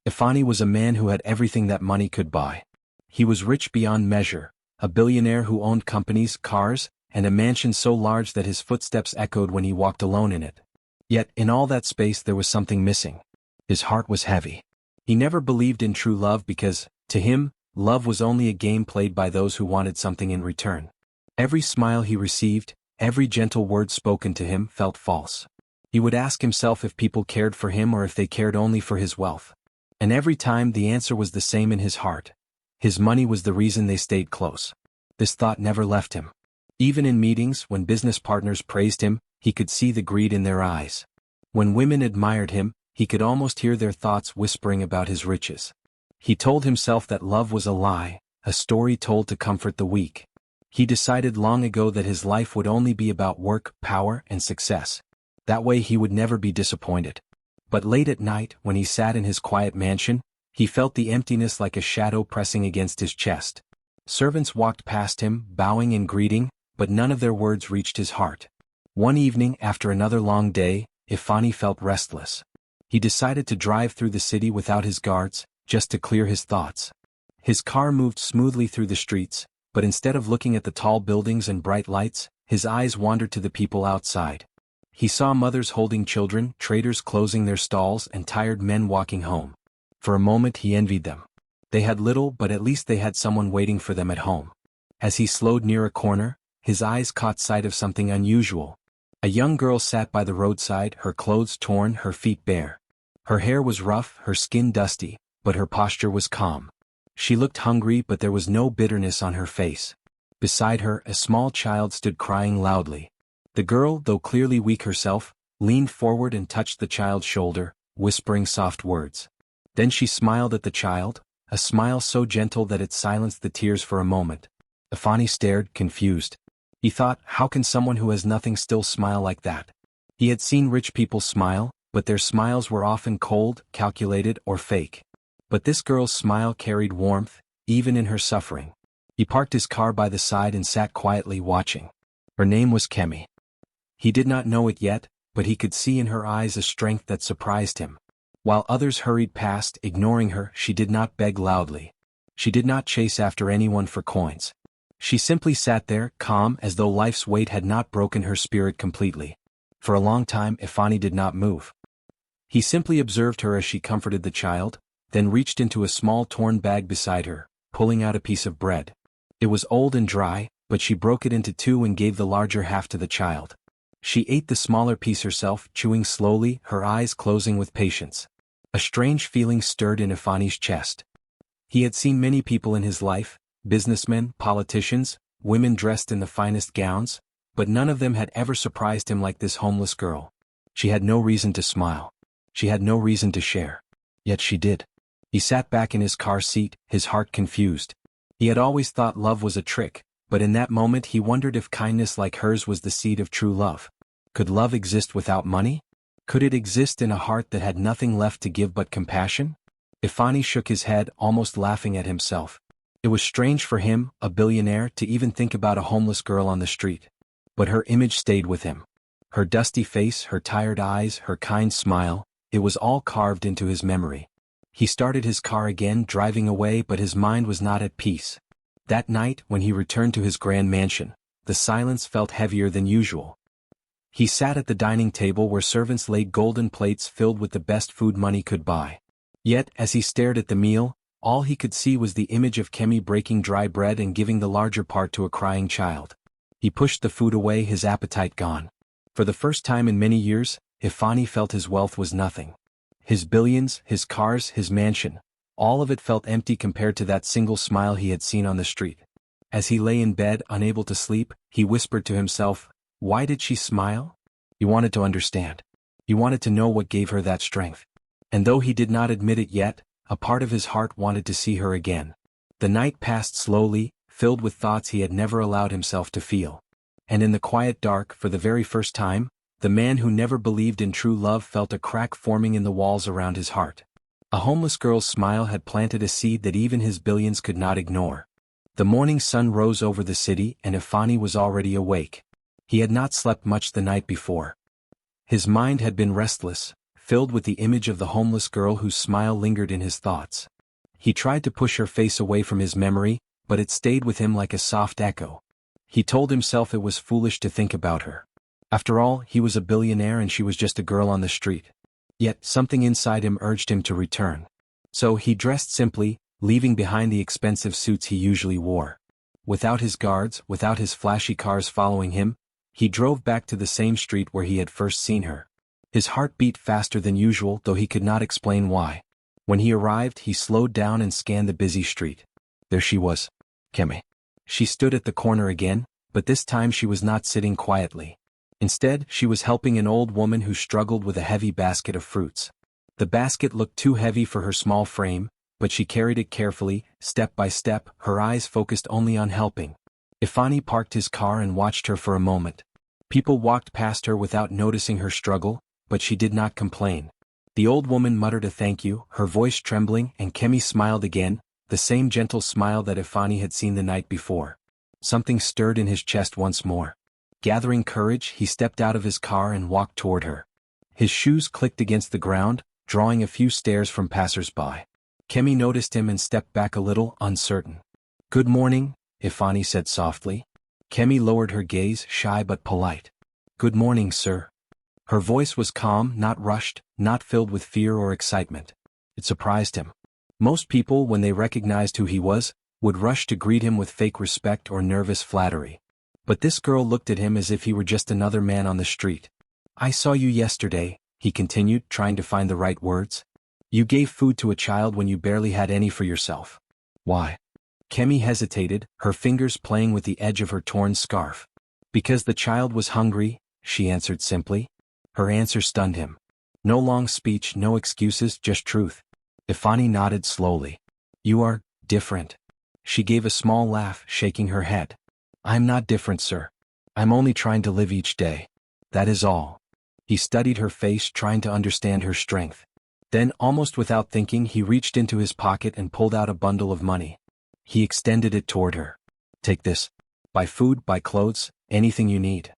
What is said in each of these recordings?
Ifani was a man who had everything that money could buy. He was rich beyond measure, a billionaire who owned companies, cars, and a mansion so large that his footsteps echoed when he walked alone in it. Yet, in all that space there was something missing. His heart was heavy. He never believed in true love because, to him, love was only a game played by those who wanted something in return. Every smile he received, every gentle word spoken to him felt false. He would ask himself if people cared for him or if they cared only for his wealth. And every time the answer was the same in his heart. His money was the reason they stayed close. This thought never left him. Even in meetings, when business partners praised him, he could see the greed in their eyes. When women admired him, he could almost hear their thoughts whispering about his riches. He told himself that love was a lie, a story told to comfort the weak. He decided long ago that his life would only be about work, power, and success. That way he would never be disappointed. But late at night, when he sat in his quiet mansion, he felt the emptiness like a shadow pressing against his chest. Servants walked past him, bowing and greeting, but none of their words reached his heart. One evening, after another long day, Ifani felt restless. He decided to drive through the city without his guards, just to clear his thoughts. His car moved smoothly through the streets, but instead of looking at the tall buildings and bright lights, his eyes wandered to the people outside. He saw mothers holding children, traders closing their stalls, and tired men walking home. For a moment he envied them. They had little, but at least they had someone waiting for them at home. As he slowed near a corner, his eyes caught sight of something unusual. A young girl sat by the roadside, her clothes torn, her feet bare. Her hair was rough, her skin dusty, but her posture was calm. She looked hungry, but there was no bitterness on her face. Beside her, a small child stood crying loudly. The girl, though clearly weak herself, leaned forward and touched the child's shoulder, whispering soft words. Then she smiled at the child, a smile so gentle that it silenced the tears for a moment. Ifani stared, confused. He thought, how can someone who has nothing still smile like that? He had seen rich people smile, but their smiles were often cold, calculated, or fake. But this girl's smile carried warmth, even in her suffering. He parked his car by the side and sat quietly watching. Her name was Kemi. He did not know it yet, but he could see in her eyes a strength that surprised him. While others hurried past, ignoring her, she did not beg loudly. She did not chase after anyone for coins. She simply sat there, calm, as though life's weight had not broken her spirit completely. For a long time, Ifani did not move. He simply observed her as she comforted the child, then reached into a small torn bag beside her, pulling out a piece of bread. It was old and dry, but she broke it into two and gave the larger half to the child. She ate the smaller piece herself, chewing slowly, her eyes closing with patience. A strange feeling stirred in Ifani's chest. He had seen many people in his life, businessmen, politicians, women dressed in the finest gowns, but none of them had ever surprised him like this homeless girl. She had no reason to smile. She had no reason to share. Yet she did. He sat back in his car seat, his heart confused. He had always thought love was a trick, but in that moment he wondered if kindness like hers was the seed of true love. Could love exist without money? Could it exist in a heart that had nothing left to give but compassion? Ifani shook his head, almost laughing at himself. It was strange for him, a billionaire, to even think about a homeless girl on the street. But her image stayed with him. Her dusty face, her tired eyes, her kind smile, it was all carved into his memory. He started his car again, driving away, but his mind was not at peace. That night, when he returned to his grand mansion, the silence felt heavier than usual. He sat at the dining table where servants laid golden plates filled with the best food money could buy. Yet, as he stared at the meal, all he could see was the image of Kemi breaking dry bread and giving the larger part to a crying child. He pushed the food away, his appetite gone. For the first time in many years, Ifani felt his wealth was nothing. His billions, his cars, his mansion, all of it felt empty compared to that single smile he had seen on the street. As he lay in bed, unable to sleep, he whispered to himself, why did she smile? He wanted to understand. He wanted to know what gave her that strength. And though he did not admit it yet, a part of his heart wanted to see her again. The night passed slowly, filled with thoughts he had never allowed himself to feel. And in the quiet dark, for the very first time, the man who never believed in true love felt a crack forming in the walls around his heart. A homeless girl's smile had planted a seed that even his billions could not ignore. The morning sun rose over the city, and Ifani was already awake. He had not slept much the night before. His mind had been restless, filled with the image of the homeless girl whose smile lingered in his thoughts. He tried to push her face away from his memory, but it stayed with him like a soft echo. He told himself it was foolish to think about her. After all, he was a billionaire and she was just a girl on the street. Yet, something inside him urged him to return. So he dressed simply, leaving behind the expensive suits he usually wore. Without his guards, without his flashy cars following him, he drove back to the same street where he had first seen her. His heart beat faster than usual, though he could not explain why. When he arrived, he slowed down and scanned the busy street. There she was. Kemi. She stood at the corner again, but this time she was not sitting quietly. Instead, she was helping an old woman who struggled with a heavy basket of fruits. The basket looked too heavy for her small frame, but she carried it carefully, step by step, her eyes focused only on helping. Ifani parked his car and watched her for a moment. People walked past her without noticing her struggle, but she did not complain. The old woman muttered a thank you, her voice trembling, and Kemi smiled again, the same gentle smile that Ifani had seen the night before. Something stirred in his chest once more. Gathering courage, he stepped out of his car and walked toward her. His shoes clicked against the ground, drawing a few stares from passers-by. Kemi noticed him and stepped back a little, uncertain. "Good morning," Ifani said softly. Kemi lowered her gaze, shy but polite. "Good morning, sir." Her voice was calm, not rushed, not filled with fear or excitement. It surprised him. Most people, when they recognized who he was, would rush to greet him with fake respect or nervous flattery. But this girl looked at him as if he were just another man on the street. "I saw you yesterday," he continued, trying to find the right words. "You gave food to a child when you barely had any for yourself. Why?" Kemi hesitated, her fingers playing with the edge of her torn scarf. "Because the child was hungry," she answered simply. Her answer stunned him. No long speech, no excuses, just truth. Ifani nodded slowly. "You are different." She gave a small laugh, shaking her head. "I'm not different, sir. I'm only trying to live each day. That is all." He studied her face, trying to understand her strength. Then, almost without thinking, he reached into his pocket and pulled out a bundle of money. He extended it toward her. "Take this. Buy food, buy clothes, anything you need."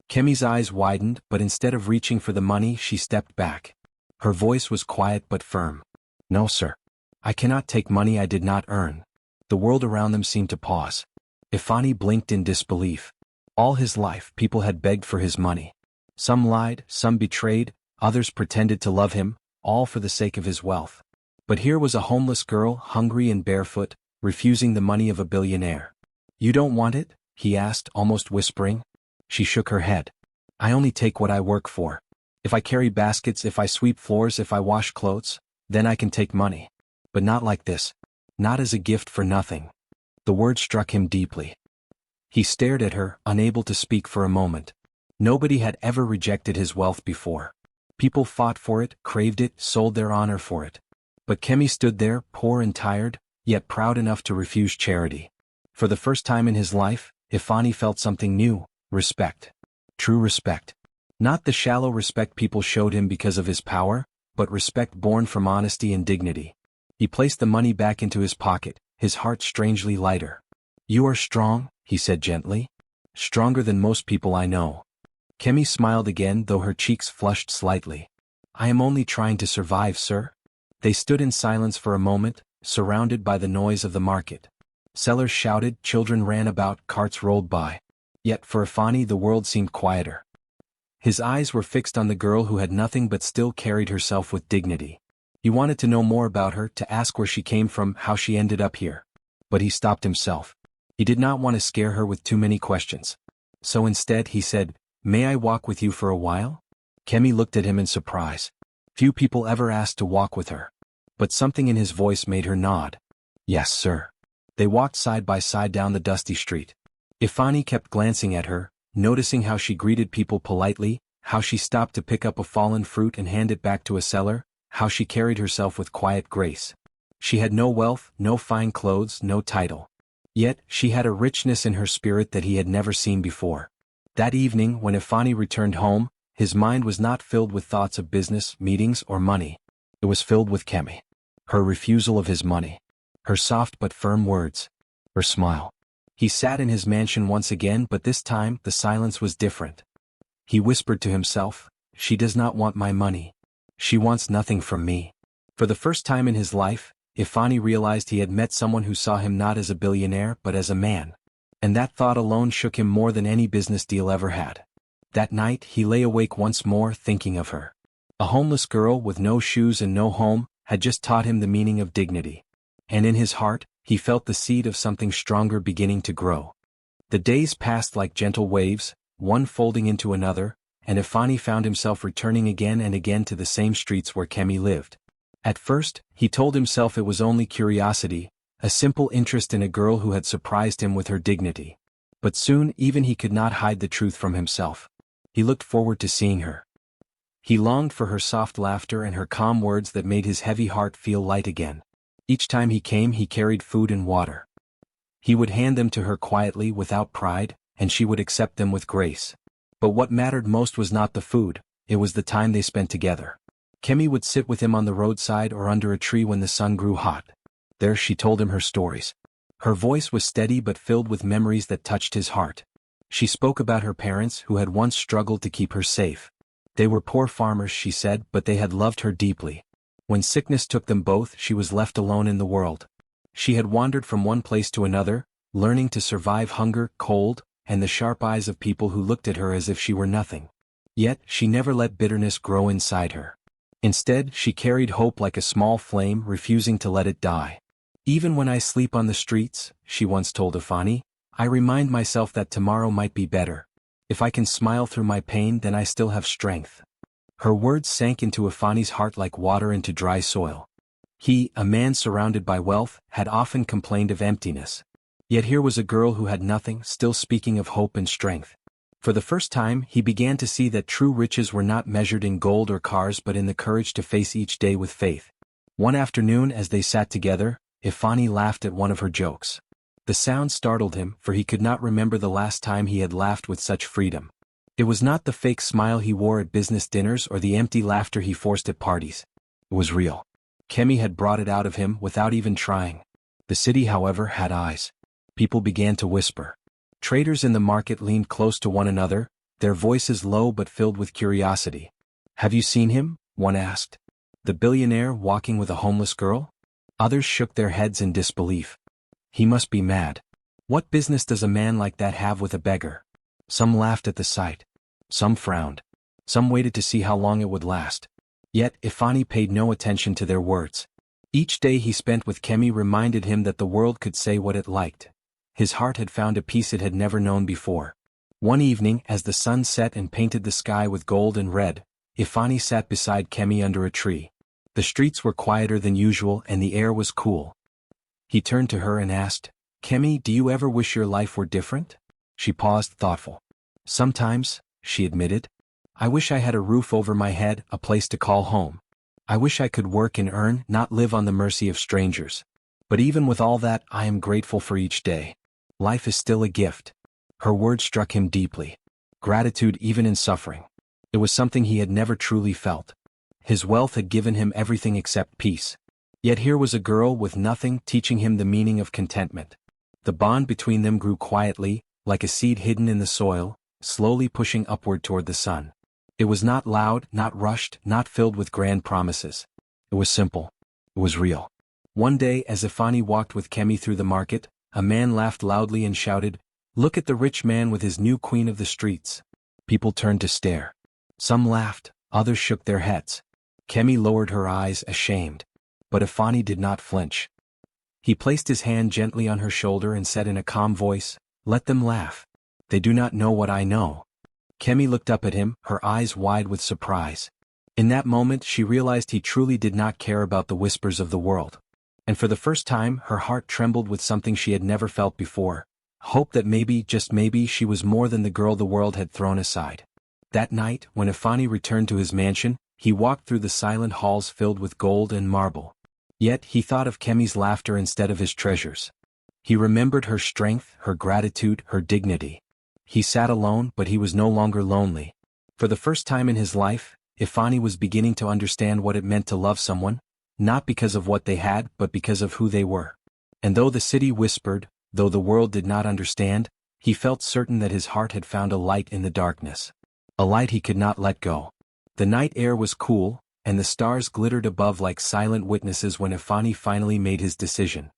Kemi's eyes widened, but instead of reaching for the money, she stepped back. Her voice was quiet but firm. "No, sir. I cannot take money I did not earn." The world around them seemed to pause. Ifani blinked in disbelief. All his life, people had begged for his money. Some lied, some betrayed, others pretended to love him, all for the sake of his wealth. But here was a homeless girl, hungry and barefoot, refusing the money of a billionaire. "You don't want it?" he asked, almost whispering. She shook her head. "I only take what I work for. If I carry baskets, if I sweep floors, if I wash clothes, then I can take money. But not like this. Not as a gift for nothing." The word struck him deeply. He stared at her, unable to speak for a moment. Nobody had ever rejected his wealth before. People fought for it, craved it, sold their honor for it. But Kemi stood there, poor and tired, yet proud enough to refuse charity. For the first time in his life, Ifani felt something new. Respect. True respect. Not the shallow respect people showed him because of his power, but respect born from honesty and dignity. He placed the money back into his pocket, his heart strangely lighter. "You are strong," he said gently. "Stronger than most people I know." Kemi smiled again, though her cheeks flushed slightly. "I am only trying to survive, sir." They stood in silence for a moment, surrounded by the noise of the market. Sellers shouted, children ran about, carts rolled by. Yet for Ifani the world seemed quieter. His eyes were fixed on the girl who had nothing but still carried herself with dignity. He wanted to know more about her, to ask where she came from, how she ended up here. But he stopped himself. He did not want to scare her with too many questions. So instead he said, "May I walk with you for a while?" Kemi looked at him in surprise. Few people ever asked to walk with her. But something in his voice made her nod. "Yes, sir." They walked side by side down the dusty street. Ifani kept glancing at her, noticing how she greeted people politely, how she stopped to pick up a fallen fruit and hand it back to a seller, how she carried herself with quiet grace. She had no wealth, no fine clothes, no title. Yet, she had a richness in her spirit that he had never seen before. That evening, when Ifani returned home, his mind was not filled with thoughts of business, meetings, or money. It was filled with Kemi. Her refusal of his money. Her soft but firm words. Her smile. He sat in his mansion once again, but this time, the silence was different. He whispered to himself, "She does not want my money. She wants nothing from me. For the first time in his life, Ifani realized he had met someone who saw him not as a billionaire but as a man. And that thought alone shook him more than any business deal ever had. That night he lay awake once more thinking of her. A homeless girl with no shoes and no home had just taught him the meaning of dignity. And in his heart, he felt the seed of something stronger beginning to grow. The days passed like gentle waves, one folding into another, and Ifani found himself returning again and again to the same streets where Kemi lived. At first, he told himself it was only curiosity, a simple interest in a girl who had surprised him with her dignity. But soon even he could not hide the truth from himself. He looked forward to seeing her. He longed for her soft laughter and her calm words that made his heavy heart feel light again. Each time he came he carried food and water. He would hand them to her quietly without pride, and she would accept them with grace. But what mattered most was not the food, it was the time they spent together. Kemi would sit with him on the roadside or under a tree when the sun grew hot. There she told him her stories. Her voice was steady but filled with memories that touched his heart. She spoke about her parents who had once struggled to keep her safe. They were poor farmers, she said, but they had loved her deeply. When sickness took them both, she was left alone in the world. She had wandered from one place to another, learning to survive hunger, cold, and the sharp eyes of people who looked at her as if she were nothing. Yet, she never let bitterness grow inside her. Instead, she carried hope like a small flame, refusing to let it die. Even when I sleep on the streets, she once told Ifani, I remind myself that tomorrow might be better. If I can smile through my pain, then I still have strength. Her words sank into Ifani's heart like water into dry soil. He, a man surrounded by wealth, had often complained of emptiness. Yet here was a girl who had nothing, still speaking of hope and strength. For the first time, he began to see that true riches were not measured in gold or cars but in the courage to face each day with faith. One afternoon as they sat together, Ifani laughed at one of her jokes. The sound startled him, for he could not remember the last time he had laughed with such freedom. It was not the fake smile he wore at business dinners or the empty laughter he forced at parties. It was real. Kemi had brought it out of him without even trying. The city, however, had eyes. People began to whisper. Traders in the market leaned close to one another, their voices low but filled with curiosity. Have you seen him? One asked. The billionaire walking with a homeless girl? Others shook their heads in disbelief. He must be mad. What business does a man like that have with a beggar? Some laughed at the sight. Some frowned. Some waited to see how long it would last. Yet Ifani paid no attention to their words. Each day he spent with Kemi reminded him that the world could say what it liked. His heart had found a peace it had never known before. One evening, as the sun set and painted the sky with gold and red, Ifani sat beside Kemi under a tree. The streets were quieter than usual and the air was cool. He turned to her and asked, Kemi, do you ever wish your life were different? She paused, thoughtful. Sometimes, she admitted. I wish I had a roof over my head, a place to call home. I wish I could work and earn, not live on the mercy of strangers. But even with all that, I am grateful for each day. Life is still a gift. Her words struck him deeply. Gratitude even in suffering. It was something he had never truly felt. His wealth had given him everything except peace. Yet here was a girl with nothing teaching him the meaning of contentment. The bond between them grew quietly, like a seed hidden in the soil, slowly pushing upward toward the sun. It was not loud, not rushed, not filled with grand promises. It was simple. It was real. One day, as Ifani walked with Kemi through the market, a man laughed loudly and shouted, Look at the rich man with his new queen of the streets. People turned to stare. Some laughed, others shook their heads. Kemi lowered her eyes, ashamed. But Ifani did not flinch. He placed his hand gently on her shoulder and said in a calm voice, Let them laugh. They do not know what I know. Kemi looked up at him, her eyes wide with surprise. In that moment she realized he truly did not care about the whispers of the world. And for the first time her heart trembled with something she had never felt before, hope that maybe, just maybe, she was more than the girl the world had thrown aside. That night, when Ifani returned to his mansion, he walked through the silent halls filled with gold and marble. Yet he thought of Kemi's laughter instead of his treasures. He remembered her strength, her gratitude, her dignity. He sat alone, but he was no longer lonely. For the first time in his life, Ifani was beginning to understand what it meant to love someone, not because of what they had, but because of who they were. And though the city whispered, though the world did not understand, he felt certain that his heart had found a light in the darkness. A light he could not let go. The night air was cool, and the stars glittered above like silent witnesses when Ifani finally made his decision.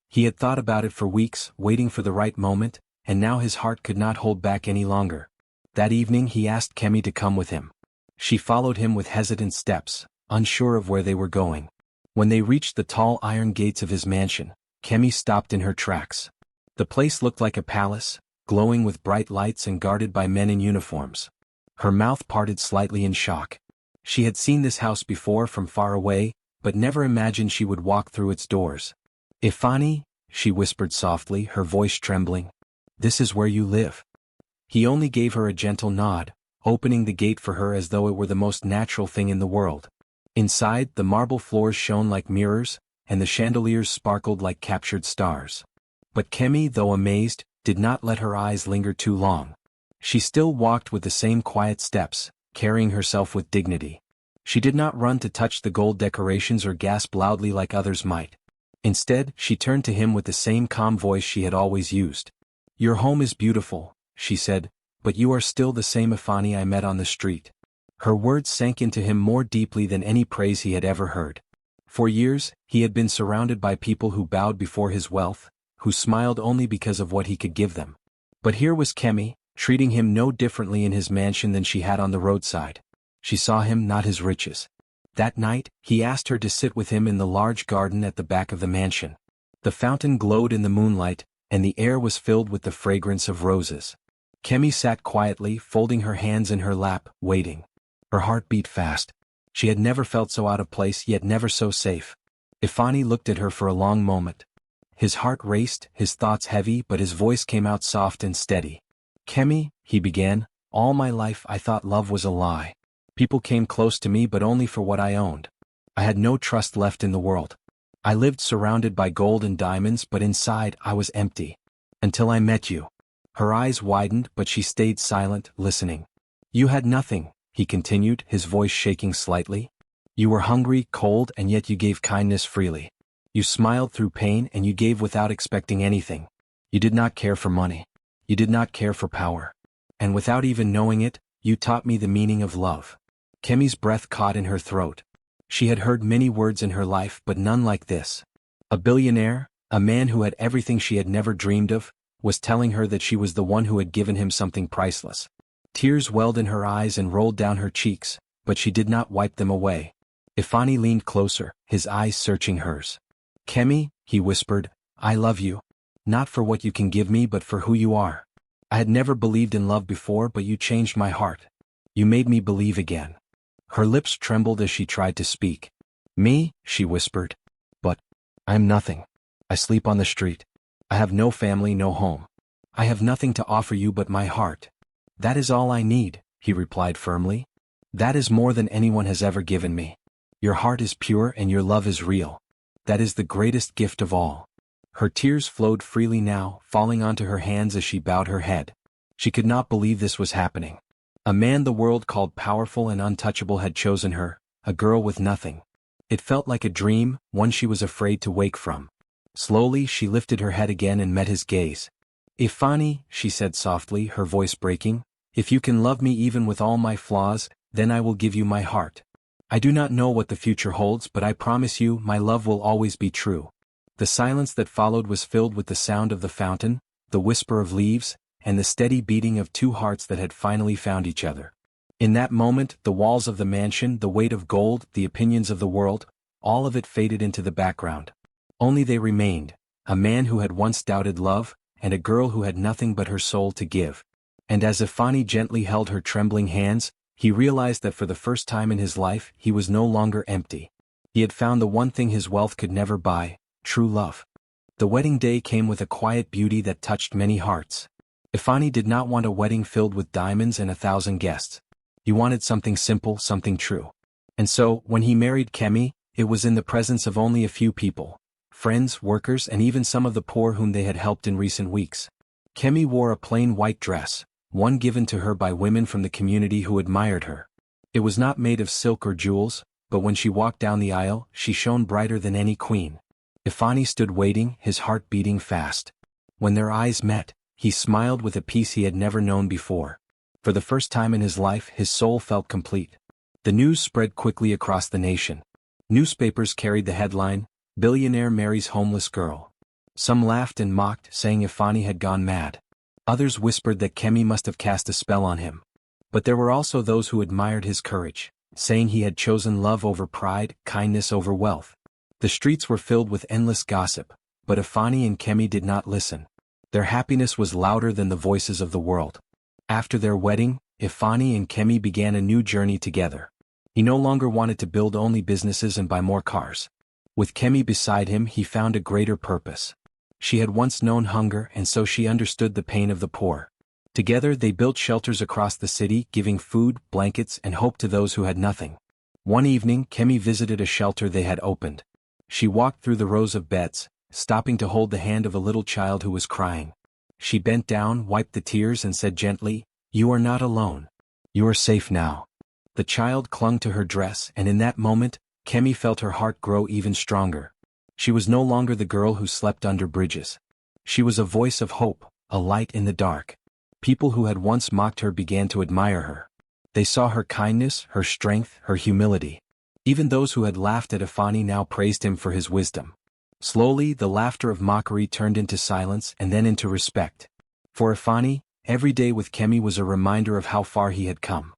He had thought about it for weeks, waiting for the right moment, and now his heart could not hold back any longer. That evening he asked Kemi to come with him. She followed him with hesitant steps, unsure of where they were going. When they reached the tall iron gates of his mansion, Kemi stopped in her tracks. The place looked like a palace, glowing with bright lights and guarded by men in uniforms. Her mouth parted slightly in shock. She had seen this house before from far away, but never imagined she would walk through its doors. "Ifani," she whispered softly, her voice trembling. "This is where you live." He only gave her a gentle nod, opening the gate for her as though it were the most natural thing in the world. Inside, the marble floors shone like mirrors, and the chandeliers sparkled like captured stars. But Kemi, though amazed, did not let her eyes linger too long. She still walked with the same quiet steps, carrying herself with dignity. She did not run to touch the gold decorations or gasp loudly like others might. Instead, she turned to him with the same calm voice she had always used. "Your home is beautiful," she said, "but you are still the same Ifani I met on the street." Her words sank into him more deeply than any praise he had ever heard. For years, he had been surrounded by people who bowed before his wealth, who smiled only because of what he could give them. But here was Kemi, treating him no differently in his mansion than she had on the roadside. She saw him, not his riches. That night, he asked her to sit with him in the large garden at the back of the mansion. The fountain glowed in the moonlight, and the air was filled with the fragrance of roses. Kemi sat quietly, folding her hands in her lap, waiting. Her heart beat fast. She had never felt so out of place, yet never so safe. Ifani looked at her for a long moment. His heart raced, his thoughts heavy, but his voice came out soft and steady. "Kemi," he began, "all my life I thought love was a lie. People came close to me but only for what I owned. I had no trust left in the world. I lived surrounded by gold and diamonds, but inside I was empty. Until I met you." Her eyes widened, but she stayed silent, listening. "You had nothing," he continued, his voice shaking slightly. "You were hungry, cold, and yet you gave kindness freely. You smiled through pain and you gave without expecting anything. You did not care for money. You did not care for power. And without even knowing it, you taught me the meaning of love." Kemi's breath caught in her throat. She had heard many words in her life, but none like this. A billionaire, a man who had everything she had never dreamed of, was telling her that she was the one who had given him something priceless. Tears welled in her eyes and rolled down her cheeks, but she did not wipe them away. Ifani leaned closer, his eyes searching hers. "Kemi," he whispered, "I love you. Not for what you can give me but for who you are. I had never believed in love before, but you changed my heart. You made me believe again." Her lips trembled as she tried to speak. "Me," she whispered. "But I am nothing. I sleep on the street. I have no family, no home. I have nothing to offer you but my heart." "That is all I need," he replied firmly. "That is more than anyone has ever given me. Your heart is pure and your love is real. That is the greatest gift of all." Her tears flowed freely now, falling onto her hands as she bowed her head. She could not believe this was happening. A man the world called powerful and untouchable had chosen her, a girl with nothing. It felt like a dream, one she was afraid to wake from. Slowly she lifted her head again and met his gaze. "Ifani," she said softly, her voice breaking, "if you can love me even with all my flaws, then I will give you my heart. I do not know what the future holds, but I promise you my love will always be true." The silence that followed was filled with the sound of the fountain, the whisper of leaves, and the steady beating of two hearts that had finally found each other. In that moment, the walls of the mansion, the weight of gold, the opinions of the world, all of it faded into the background. Only they remained, a man who had once doubted love, and a girl who had nothing but her soul to give. And as Ifani gently held her trembling hands, he realized that for the first time in his life he was no longer empty. He had found the one thing his wealth could never buy, true love. The wedding day came with a quiet beauty that touched many hearts. Ifani did not want a wedding filled with diamonds and 1,000 guests. He wanted something simple, something true. And so, when he married Kemi, it was in the presence of only a few people. Friends, workers, and even some of the poor whom they had helped in recent weeks. Kemi wore a plain white dress, one given to her by women from the community who admired her. It was not made of silk or jewels, but when she walked down the aisle, she shone brighter than any queen. Ifani stood waiting, his heart beating fast. When their eyes met, he smiled with a peace he had never known before. For the first time in his life, his soul felt complete. The news spread quickly across the nation. Newspapers carried the headline, "Billionaire Marries Homeless Girl." Some laughed and mocked, saying Ifani had gone mad. Others whispered that Kemi must have cast a spell on him. But there were also those who admired his courage, saying he had chosen love over pride, kindness over wealth. The streets were filled with endless gossip, but Ifani and Kemi did not listen. Their happiness was louder than the voices of the world. After their wedding, Ifani and Kemi began a new journey together. He no longer wanted to build only businesses and buy more cars. With Kemi beside him, he found a greater purpose. She had once known hunger, and so she understood the pain of the poor. Together they built shelters across the city, giving food, blankets, and hope to those who had nothing. One evening, Kemi visited a shelter they had opened. She walked through the rows of beds, stopping to hold the hand of a little child who was crying. She bent down, wiped the tears, and said gently, "You are not alone. You are safe now." The child clung to her dress, and in that moment, Kemi felt her heart grow even stronger. She was no longer the girl who slept under bridges. She was a voice of hope, a light in the dark. People who had once mocked her began to admire her. They saw her kindness, her strength, her humility. Even those who had laughed at Ifani now praised him for his wisdom. Slowly, the laughter of mockery turned into silence and then into respect. For Ifani, every day with Kemi was a reminder of how far he had come.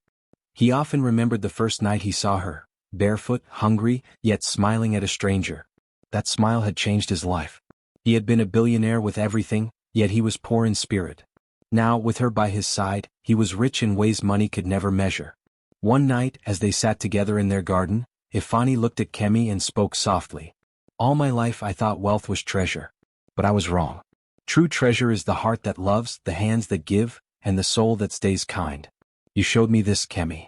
He often remembered the first night he saw her, barefoot, hungry, yet smiling at a stranger. That smile had changed his life. He had been a billionaire with everything, yet he was poor in spirit. Now, with her by his side, he was rich in ways money could never measure. One night, as they sat together in their garden, Ifani looked at Kemi and spoke softly. "All my life I thought wealth was treasure. But I was wrong. True treasure is the heart that loves, the hands that give, and the soul that stays kind. You showed me this, Kemi."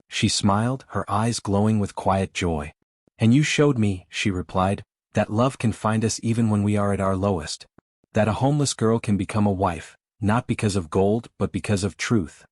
She smiled, her eyes glowing with quiet joy. "And you showed me," she replied, "that love can find us even when we are at our lowest. That a homeless girl can become a wife, not because of gold but because of truth."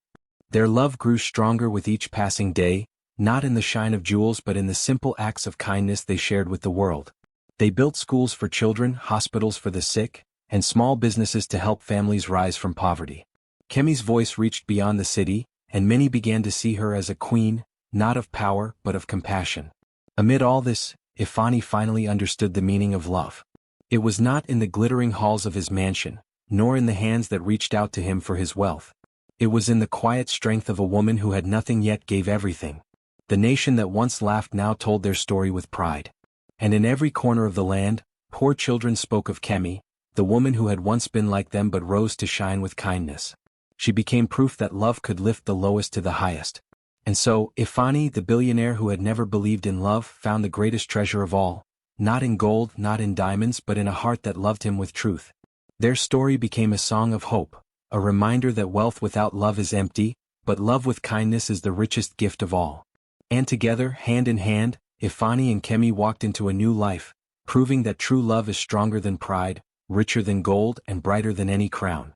Their love grew stronger with each passing day, not in the shine of jewels but in the simple acts of kindness they shared with the world. They built schools for children, hospitals for the sick, and small businesses to help families rise from poverty. Kemi's voice reached beyond the city, and many began to see her as a queen, not of power but of compassion. Amid all this, Ifani finally understood the meaning of love. It was not in the glittering halls of his mansion, nor in the hands that reached out to him for his wealth. It was in the quiet strength of a woman who had nothing yet gave everything. The nation that once laughed now told their story with pride. And in every corner of the land, poor children spoke of Kemi, the woman who had once been like them but rose to shine with kindness. She became proof that love could lift the lowest to the highest. And so, Ifani, the billionaire who had never believed in love, found the greatest treasure of all, not in gold, not in diamonds, but in a heart that loved him with truth. Their story became a song of hope, a reminder that wealth without love is empty, but love with kindness is the richest gift of all. And together, hand in hand, Ifani and Kemi walked into a new life, proving that true love is stronger than pride, richer than gold, and brighter than any crown.